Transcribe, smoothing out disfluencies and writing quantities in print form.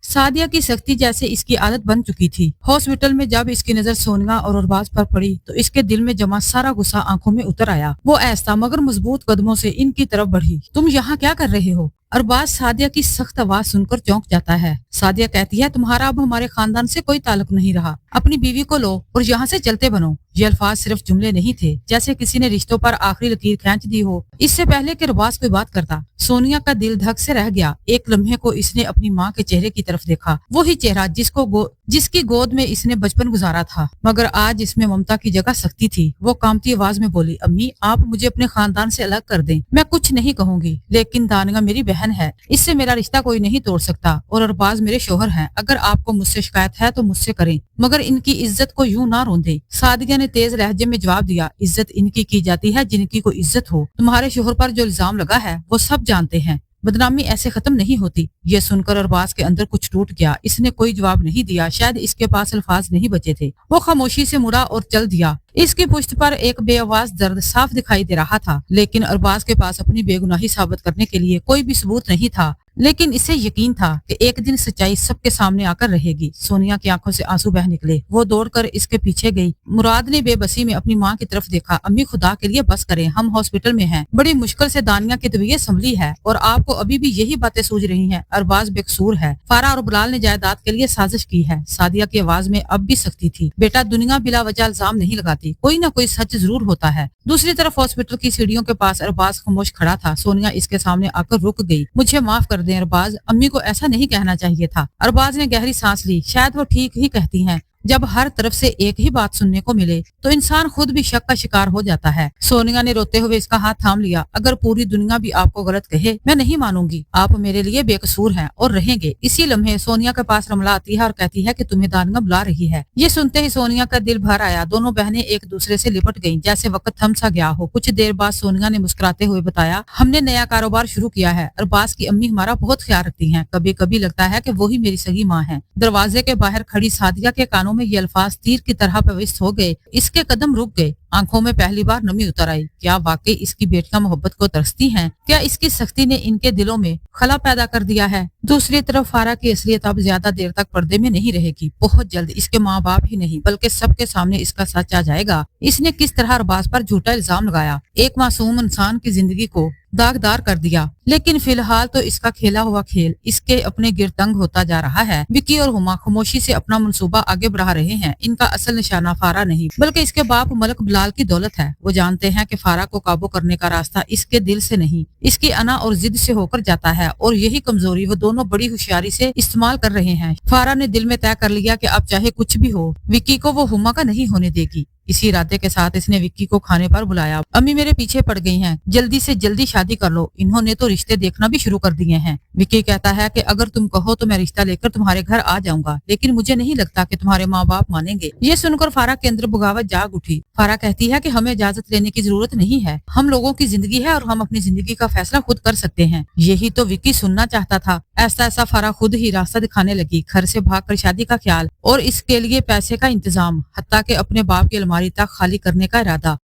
सादिया की सख्ती जैसे इसकी आदत बन चुकी थी। हॉस्पिटल में जब इसकी नजर सोनिया और अरबाज पर पड़ी तो इसके दिल में जमा सारा गुस्सा आंखों में उतर आया। वो ऐसा मगर मजबूत कदमों से इनकी तरफ बढ़ी। तुम यहाँ क्या कर रहे हो? अरबाज सादिया की सख्त आवाज सुनकर चौंक जाता है। सादिया कहती है, तुम्हारा अब हमारे खानदान से कोई ताल्लुक नहीं रहा। अपनी बीवी को लो और यहाँ से चलते बनो। ये अल्फाज सिर्फ जुमले नहीं थे, जैसे किसी ने रिश्तों पर आखिरी लकीर खींच दी हो। इससे पहले कि अरबाज कोई बात करता, सोनिया का दिल धक से रह गया। एक लम्हे को इसने अपनी माँ के चेहरे की तरफ देखा, वही चेहरा जिसकी गोद में इसने बचपन गुजारा था, मगर आज इसमें ममता की जगह सख्ती थी। वो कांपती आवाज में बोली, अम्मी आप मुझे अपने खानदान से अलग कर दें, मैं कुछ नहीं कहूंगी, लेकिन दानिया मेरी बहन है, इससे मेरा रिश्ता कोई नहीं तोड़ सकता, और अरबाज मेरे शोहर हैं। अगर आपको मुझसे शिकायत है तो मुझसे करें, मगर इनकी इज्जत को यूं ना रोंदे। सादिया ने तेज लहजे में जवाब दिया, इज्जत इनकी की जाती है जिनकी कोई इज्जत हो। तुम्हारे शोहर पर जो इल्जाम लगा है वो सब जानते हैं, बदनामी ऐसे खत्म नहीं होती। ये सुनकर अरबाज के अंदर कुछ टूट गया। इसने कोई जवाब नहीं दिया, शायद इसके पास अल्फाज नहीं बचे थे। वो खामोशी से मुड़ा और चल दिया। इसकी पुश्त पर एक बेआवाज दर्द साफ दिखाई दे रहा था, लेकिन अरबाज के पास अपनी बेगुनाही साबित करने के लिए कोई भी सबूत नहीं था। लेकिन इसे यकीन था कि एक दिन सच्चाई सबके सामने आकर रहेगी। सोनिया की आंखों से आंसू बह निकले। वो दौड़कर इसके पीछे गई। मुराद ने बेबसी में अपनी माँ की तरफ देखा। अम्मी खुदा के लिए बस करें, हम हॉस्पिटल में हैं। बड़ी मुश्किल से दानिया की तबीयत संभली है और आपको अभी भी यही बातें सूझ रही हैं। अरबाज बेकसूर है। फारा और बिलाल ने जायदाद के लिए साजिश की है। सादिया की आवाज में अब भी सख्ती थी। बेटा दुनिया बिला वजह इल्जाम नहीं लगाती, कोई ना कोई सच जरूर होता है। दूसरी तरफ हॉस्पिटल की सीढ़ियों के पास अरबाज खामोश खड़ा था। सोनिया इसके सामने आकर रुक गई। मुझे माफ कर दें अरबाज, अम्मी को ऐसा नहीं कहना चाहिए था। अरबाज ने गहरी सांस ली। शायद वो ठीक ही कहती हैं। जब हर तरफ से एक ही बात सुनने को मिले तो इंसान खुद भी शक का शिकार हो जाता है। सोनिया ने रोते हुए इसका हाथ थाम लिया। अगर पूरी दुनिया भी आपको गलत कहे, मैं नहीं मानूंगी। आप मेरे लिए बेकसूर हैं और रहेंगे। इसी लम्हे सोनिया के पास रमला आती है और कहती है कि तुम्हें दानिया बुला रही है। ये सुनते ही सोनिया का दिल भर आया। दोनों बहनें एक दूसरे से लिपट गईं, जैसे वक्त थम सा गया हो। कुछ देर बाद सोनिया ने मुस्कुराते हुए बताया, हमने नया कारोबार शुरू किया है। अरबाज की अम्मी हमारा बहुत ख्याल रखती हैं। कभी कभी लगता है कि वही मेरी सगी माँ है। दरवाजे के बाहर खड़ी सादिया के कानों में ये अल्फाज तीर की तरह प्रविष्ट हो गए। इसके कदम रुक गए। आंखों में पहली बार नमी उतर आई। क्या वाकई इसकी बेटियां मोहब्बत को तरसती हैं? क्या इसकी सख्ती ने इनके दिलों में खला पैदा कर दिया है? दूसरी तरफ फारा की असलियत अब ज्यादा देर तक पर्दे में नहीं रहेगी। बहुत जल्द इसके माँ बाप ही नहीं बल्कि सबके सामने इसका सच आ जाएगा। इसने किस तरह अरबाज पर झूठा इल्जाम लगाया, एक मासूम इंसान की जिंदगी को दागदार कर दिया। लेकिन फिलहाल तो इसका खेला हुआ खेल इसके अपने गिर तंग होता जा रहा है। विक्की और हुमा खामोशी से अपना मंसूबा आगे बढ़ा रहे हैं। इनका असल निशाना फारा नहीं बल्कि इसके बाप मलक बिलाल की दौलत है। वो जानते हैं कि फारा को काबू करने का रास्ता इसके दिल से नहीं, इसकी अना और जिद से होकर जाता है, और यही कमजोरी वो दोनों बड़ी होशियारी से इस्तेमाल कर रहे हैं। फारा ने दिल में तय कर लिया कि अब चाहे कुछ भी हो, विक्की को वो हुमा का नहीं होने देगी। इसी इरादे के साथ इसने विक्की को खाने पर बुलाया। अम्मी मेरे पीछे पड़ गई हैं, जल्दी से जल्दी शादी कर लो। इन्होंने तो रिश्ते देखना भी शुरू कर दिए हैं। विक्की कहता है कि अगर तुम कहो तो मैं रिश्ता लेकर तुम्हारे घर आ जाऊंगा, लेकिन मुझे नहीं लगता कि तुम्हारे माँ बाप मानेंगे। ये सुनकर फारा के अंदर बगावत जाग उठी। फारा कहती है कि हमें इजाजत लेने की जरूरत नहीं है। हम लोगों की जिंदगी है और हम अपनी जिंदगी का फैसला खुद कर सकते हैं। यही तो विक्की सुनना चाहता था। ऐसा ऐसा फारा खुद ही रास्ता दिखाने लगी। घर से भागकर शादी का ख्याल और इसके लिए पैसे का इंतजाम, हत्ता के अपने बाप की अलमारी तक खाली करने का इरादा।